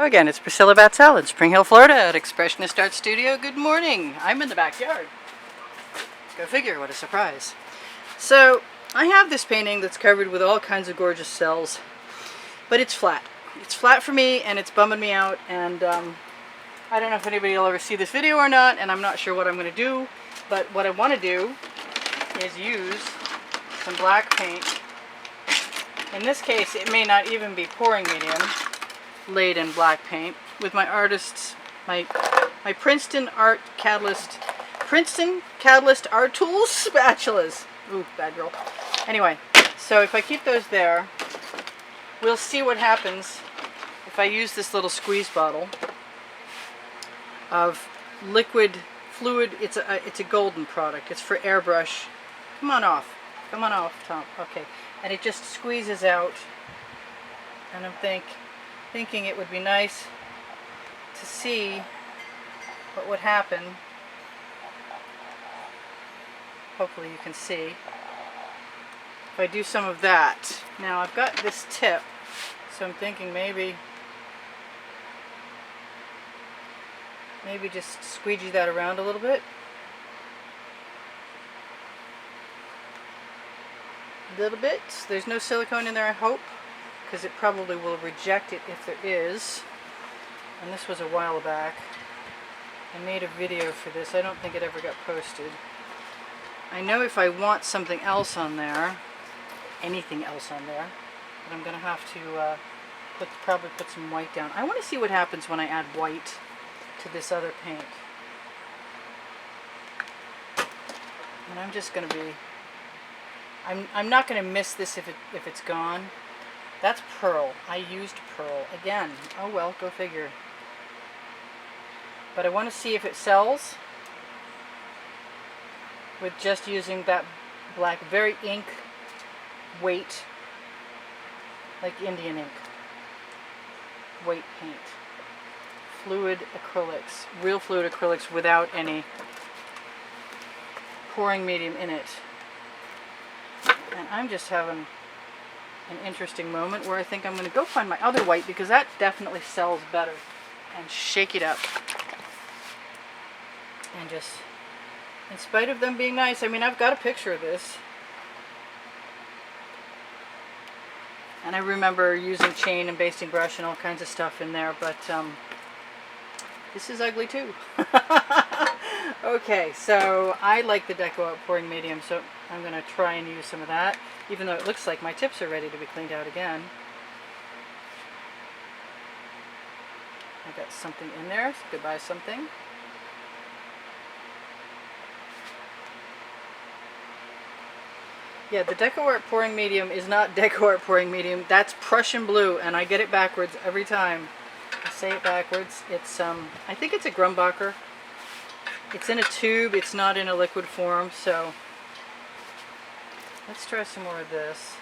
Again, it's Priscilla Batzell in Spring Hill, Florida at Expressionist Art Studio. Good morning. I'm in the backyard. Go figure, what a surprise. So, I have this painting that's covered with all kinds of gorgeous cells, but it's flat. It's flat for me and it's bumming me out, and I don't know if anybody will ever see this video or not, and I'm not sure what I'm going to do, but what I want to do is use some black paint. In this case, it may not even be pouring medium, laid in black paint with my artists, my Princeton Catalyst Art Tools spatulas. Ooh, bad girl. Anyway, so if I keep those there, we'll see what happens if I use this little squeeze bottle of liquid fluid. It's a golden product. It's for airbrush. Come on off, Tom. Okay, and it just squeezes out, and I'm thinking it would be nice to see what would happen. Hopefully you can see if I do some of that. Now I've got this tip, so I'm thinking maybe just squeegee that around a little bit. A little bit. There's no silicone in there, I hope, because it probably will reject it if there is. And this was a while back. I made a video for this. I don't think it ever got posted. I know if I want something else on there, anything else on there, but I'm going to have to probably put some white down. I want to see what happens when I add white to this other paint. And I'm just going to be... I'm not going to miss this if it's gone. That's pearl. I used pearl again. Oh well, go figure. But I want to see if it sells with just using that black, very ink weight, like Indian ink weight paint. Fluid acrylics, real fluid acrylics without any pouring medium in it. And I'm just having an interesting moment where I think I'm going to go find my other white, because that definitely sells better, and shake it up. And just, in spite of them being nice, I mean, I've got a picture of this. And I remember using chain and basting brush and all kinds of stuff in there, but this is ugly too. Okay, so I like the Deco Art pouring medium, so I'm going to try and use some of that, even though it looks like my tips are ready to be cleaned out again. I got something in there. Goodbye something. Yeah, the Deco Art pouring medium is not Deco Art pouring medium. That's Prussian blue, and I get it backwards every time. I say it backwards. It's I think it's a Grumbacher. It's in a tube. It's not in a liquid form, so let's try some more of this.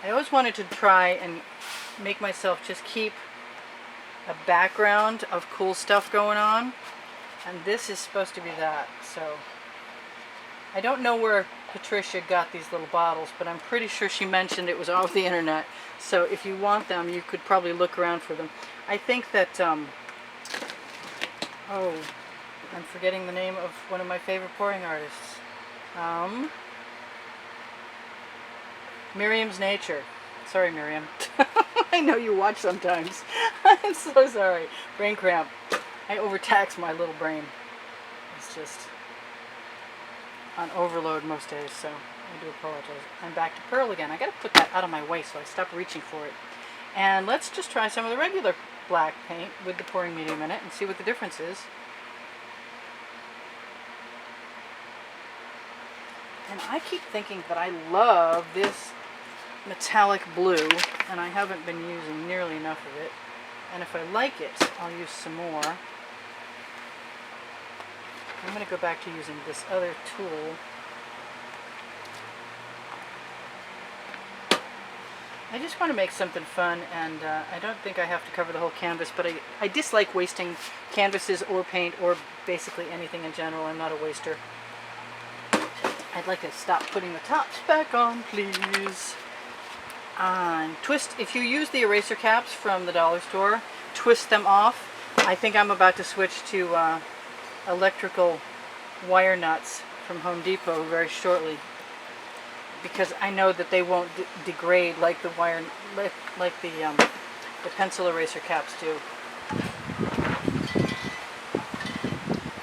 I always wanted to try and make myself just keep a background of cool stuff going on, and this is supposed to be that. So I don't know where Patricia got these little bottles, but I'm pretty sure she mentioned it was off the internet. So if you want them, you could probably look around for them. I think that, oh, I'm forgetting the name of one of my favorite pouring artists. Miriam's Nature. Sorry, Miriam. I know you watch sometimes. I'm so sorry. Brain cramp. I overtax my little brain. It's just on overload most days, so I do apologize. I'm back to pearl again. I gotta put that out of my way so I stop reaching for it. And let's just try some of the regular black paint with the pouring medium in it and see what the difference is. And I keep thinking that I love this metallic blue, and I haven't been using nearly enough of it. And if I like it, I'll use some more. I'm going to go back to using this other tool. I just want to make something fun, and I don't think I have to cover the whole canvas, but I dislike wasting canvases or paint or basically anything in general. I'm not a waster. I'd like to stop putting the tops back on, please. Twist, if you use the eraser caps from the dollar store, twist them off. I think I'm about to switch to electrical wire nuts from Home Depot very shortly, because I know that they won't degrade like the wire, like the pencil eraser caps do.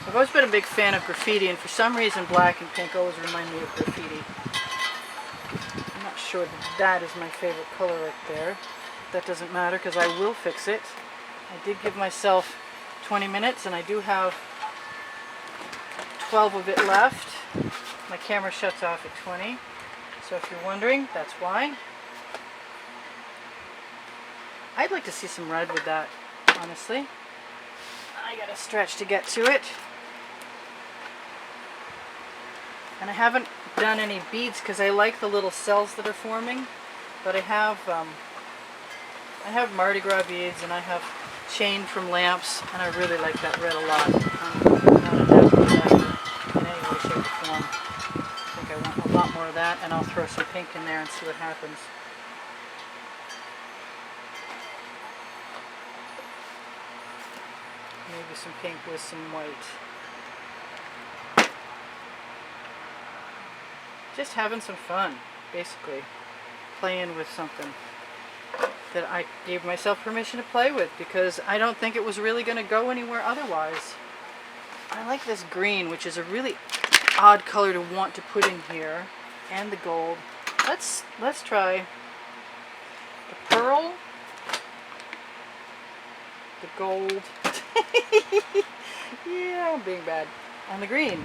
I've always been a big fan of graffiti, and for some reason black and pink always remind me of graffiti. I'm not sure that is my favorite color right there. That doesn't matter because I will fix it. I did give myself 20 minutes and I do have 12 of it left. My camera shuts off at 20, so if you're wondering, that's why. I'd like to see some red with that, honestly. I gotta stretch to get to it. And I haven't done any beads because I like the little cells that are forming, but I have Mardi Gras beads and I have chain from lamps, and I really like that red a lot. I'm not unhappy with that in any way, shape, or form. I think I want a lot more of that, and I'll throw some pink in there and see what happens. Maybe some pink with some white. Just having some fun, basically. Playing with something that I gave myself permission to play with, because I don't think it was really going to go anywhere otherwise. I like this green, which is a really odd color to want to put in here, and the gold. Let's try the pearl, the gold. Yeah, I'm being bad. And the green.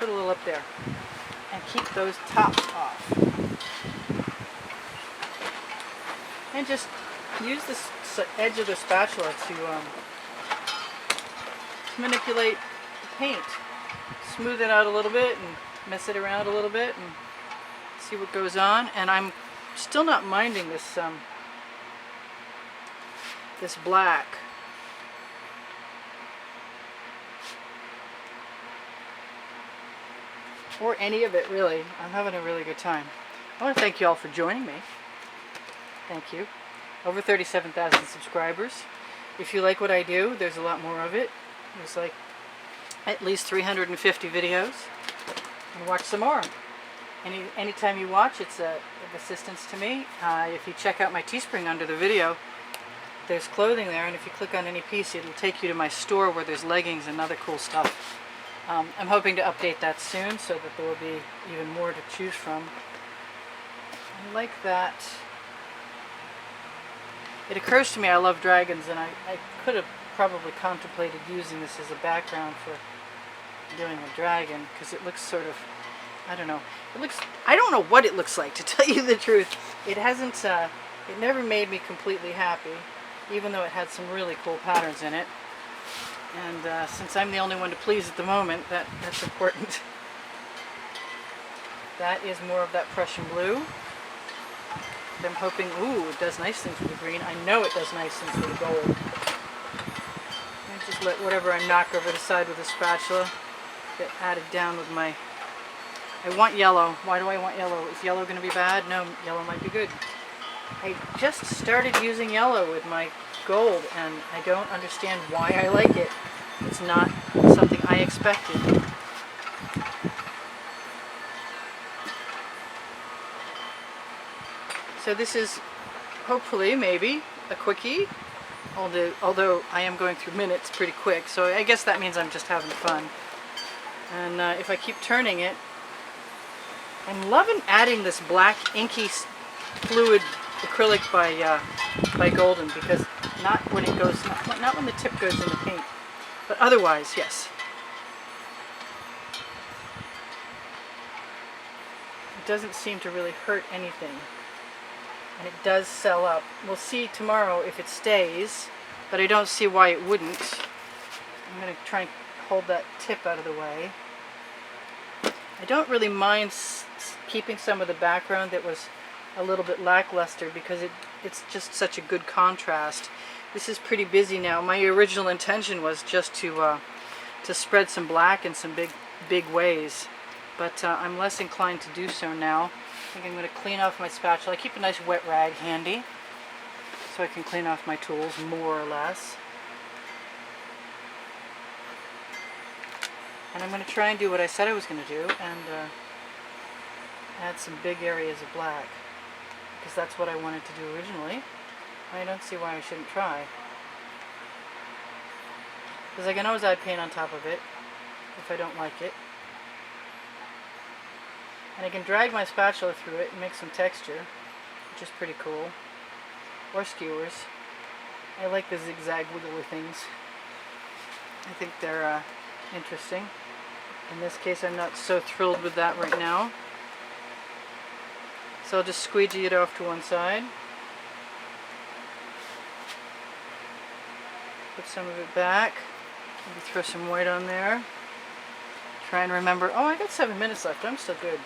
Put a little up there. And keep those tops off. And just use this edge of the spatula to manipulate the paint. Smooth it out a little bit and mess it around a little bit and see what goes on. And I'm still not minding this this black. Or any of it, really. I'm having a really good time. I want to thank you all for joining me. Thank you. Over 37,000 subscribers. If you like what I do, there's a lot more of it. There's like at least 350 videos. And watch some more. Anytime you watch, it's of assistance to me. If you check out my Teespring under the video, there's clothing there, and if you click on any piece, it'll take you to my store where there's leggings and other cool stuff. I'm hoping to update that soon so that there will be even more to choose from. I like that. It occurs to me I love dragons, and I could have probably contemplated using this as a background for doing a dragon, because it looks sort of, I don't know. I don't know what it looks like, to tell you the truth. It hasn't, it never made me completely happy, even though it had some really cool patterns in it. And since I'm the only one to please at the moment, that's important. That is more of that Prussian blue. I'm hoping, ooh, it does nice things with the green. I know it does nice things with the gold. I just let whatever I knock over the side with a spatula get added down with my... I want yellow. Why do I want yellow? Is yellow going to be bad? No, yellow might be good. I just started using yellow with my gold, and I don't understand why I like it. It's not something I expected. So this is hopefully, maybe, a quickie, although I am going through minutes pretty quick, so I guess that means I'm just having fun. And if I keep turning it, I'm loving adding this black inky fluid acrylic by Golden, because not when it goes, not when the tip goes in the paint, but otherwise, yes. It doesn't seem to really hurt anything, and it does sell up. We'll see tomorrow if it stays, but I don't see why it wouldn't. I'm going to try and hold that tip out of the way. I don't really mind keeping some of the background that was a little bit lackluster, because it's just such a good contrast. This is pretty busy now. My original intention was just to spread some black in some big ways, but I'm less inclined to do so now. I think I'm going to clean off my spatula. I keep a nice wet rag handy so I can clean off my tools more or less. And I'm going to try and do what I said I was going to do and add some big areas of black, because that's what I wanted to do originally. I don't see why I shouldn't try, because I can always add paint on top of it if I don't like it. And I can drag my spatula through it and make some texture, which is pretty cool. Or skewers. I like the zigzag wiggly things. I think they're interesting. In this case, I'm not so thrilled with that right now. So I'll just squeegee it off to one side. Put some of it back. Maybe throw some white on there. Try and remember, oh, I got 7 minutes left. I'm still good.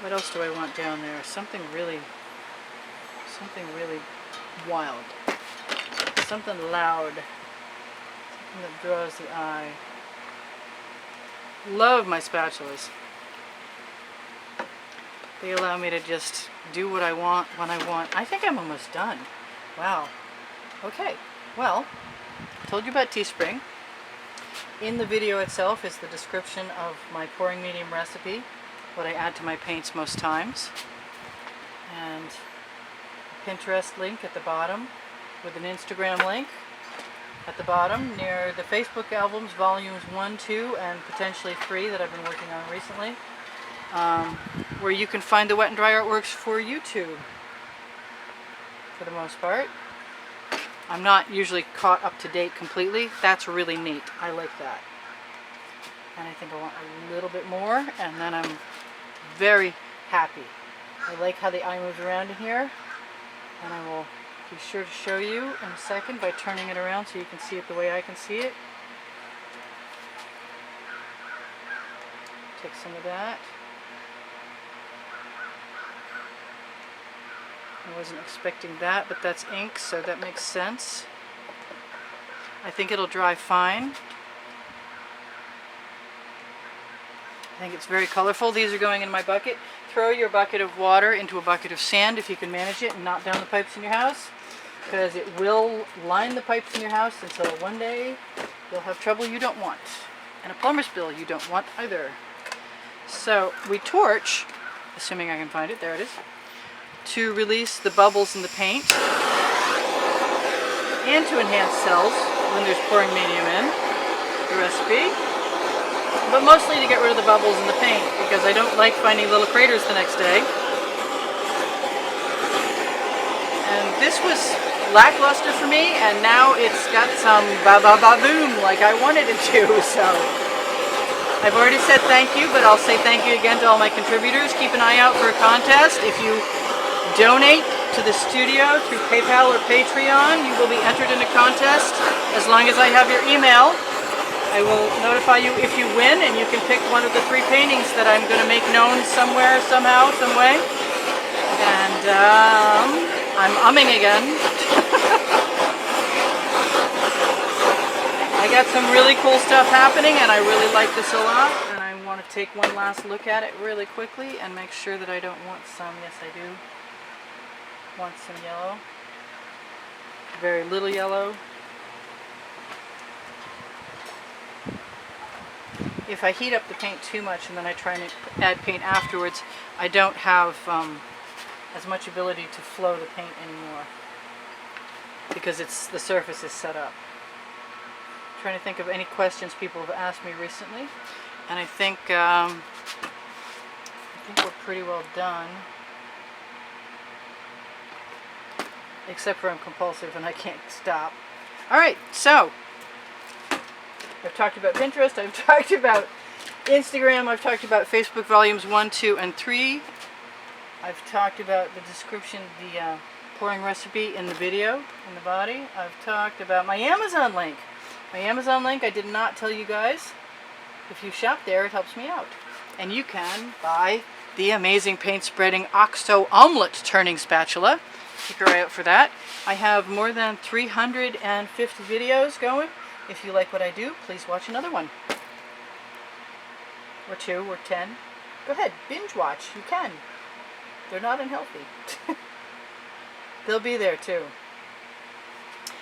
What else do I want down there? Something really wild. Something loud. Something that draws the eye. Love my spatulas. They allow me to just do what I want when I want. I think I'm almost done. Wow. Okay. Well, I told you about Teespring. In the video itself is the description of my pouring medium recipe, what I add to my paints most times, and a Pinterest link at the bottom with an Instagram link at the bottom near the Facebook albums volumes 1, 2, and potentially 3 that I've been working on recently, where you can find the wet and dry artworks for YouTube for the most part. I'm not usually caught up to date completely. That's really neat. I like that. And I think I want a little bit more, and then I'm very happy. I like how the eye moves around in here, and I will be sure to show you in a second by turning it around so you can see it the way I can see it. Take some of that. I wasn't expecting that, but that's ink, so that makes sense. I think it'll dry fine. I think it's very colorful. These are going in my bucket. Throw your bucket of water into a bucket of sand if you can manage it, and knock down the pipes in your house, because it will line the pipes in your house until one day you'll have trouble you don't want, and a plumber's bill you don't want either. So we torch, assuming I can find it, there it is, to release the bubbles in the paint and to enhance cells when there's pouring medium in the recipe, but mostly to get rid of the bubbles in the paint, because I don't like finding little craters the next day. And this was lackluster for me, and now it's got some ba-ba-ba-boom like I wanted it to, so I've already said thank you, but I'll say thank you again to all my contributors. Keep an eye out for a contest. If you donate to the studio through PayPal or Patreon, you will be entered in a contest. As long as I have your email, I will notify you if you win, and you can pick one of the 3 paintings that I'm going to make known somewhere, somehow, some way. And I'm umming again. I got some really cool stuff happening, and I really like this a lot, and I want to take one last look at it really quickly and make sure that I don't want some. Yes, I do want some yellow. Very little yellow. If I heat up the paint too much and then I try and add paint afterwards, I don't have as much ability to flow the paint anymore, because the surface is set up. I'm trying to think of any questions people have asked me recently, and I think we're pretty well done, except for I'm compulsive and I can't stop. Alright, so I've talked about Pinterest, I've talked about Instagram, I've talked about Facebook volumes 1, 2, and 3. I've talked about the description, the pouring recipe in the video, in the body. I've talked about my Amazon link. My Amazon link, I did not tell you guys. If you shop there, it helps me out. And you can buy the amazing paint spreading Oxo omelet turning spatula. Keep your eye out for that. I have more than 350 videos going. If you like what I do, please watch another one. Or 2, or 10. Go ahead, binge watch. You can. They're not unhealthy. They'll be there too.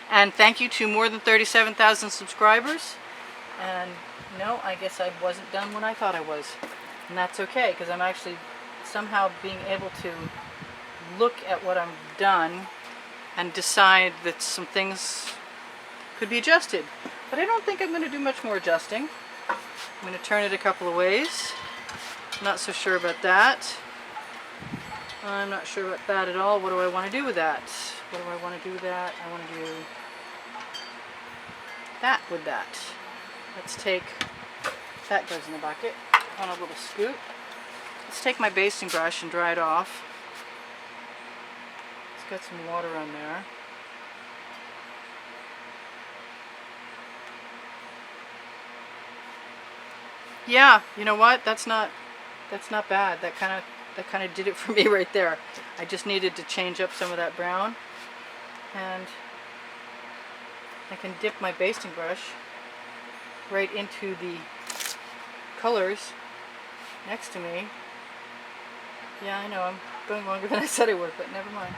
And thank you to more than 37,000 subscribers. And no, I guess I wasn't done when I thought I was. And that's okay, because I'm actually somehow being able to look at what I've done and decide that some things could be adjusted. But I don't think I'm going to do much more adjusting. I'm going to turn it a couple of ways. Not so sure about that. I'm not sure about that at all. What do I want to do with that? What do I want to do with that? I want to do that with that. Let's take, that goes in the bucket on a little scoop. Let's take my basting brush and dry it off. It's got some water on there. Yeah, you know what? That's not bad. That kind of did it for me right there. I just needed to change up some of that brown, and I can dip my basting brush right into the colors next to me. Yeah, I know I'm going longer than I said I would, but never mind.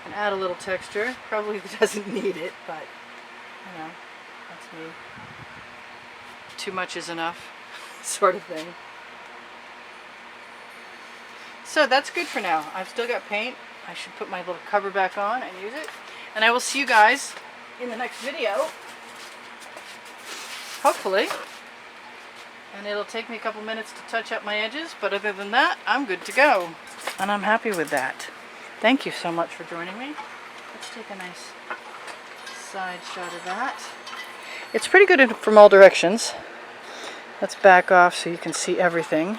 And add a little texture. Probably doesn't need it, but you know, that's me. Too much is enough, sort of thing. So that's good for now. I've still got paint. I should put my little cover back on and use it. And I will see you guys in the next video, hopefully. And it'll take me a couple minutes to touch up my edges, but other than that, I'm good to go. And I'm happy with that. Thank you so much for joining me. Let's take a nice side shot of that. It's pretty good from all directions. Let's back off so you can see everything.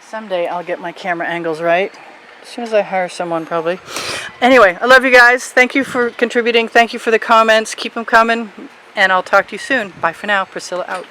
Someday I'll get my camera angles right. As soon as I hire someone, probably. Anyway, I love you guys. Thank you for contributing. Thank you for the comments. Keep them coming. And I'll talk to you soon. Bye for now. Priscilla out.